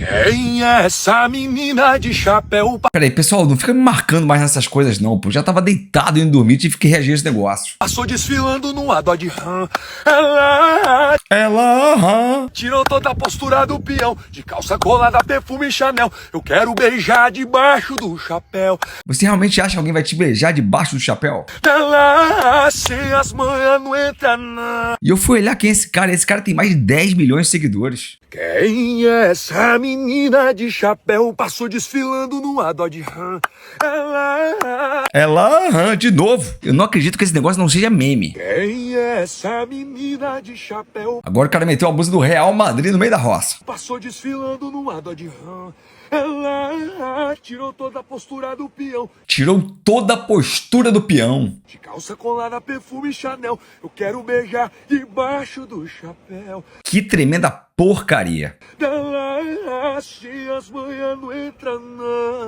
Quem é essa menina de chapéu? Peraí, pessoal, não fica me marcando mais nessas coisas não, pô. Eu já tava deitado indo dormir, tive que reagir a esse negócio. Passou desfilando numa Dodge Ram. Ela Tirou toda a postura do peão. De calça colada, perfume Chanel. Eu quero beijar debaixo do chapéu. Você realmente acha que alguém vai te beijar debaixo do chapéu? Ela sem as manhas não entra não. E eu fui olhar quem é esse cara. Esse cara tem mais de 10 milhões de seguidores. Quem é essa menina de chapéu? Passou desfilando numa Dodge Ram. Ela de novo. Eu não acredito que esse negócio não seja meme. Quem é essa menina de chapéu? Agora o cara meteu a música do Real Madrid no meio da roça. Passou desfilando numa Dodge Ram. Ela tirou toda a postura do peão. Tirou toda a postura do peão. De calça colada, perfume Chanel. Eu quero beijar debaixo do chapéu. Que tremenda porcaria. Ela se as manhas não entra não.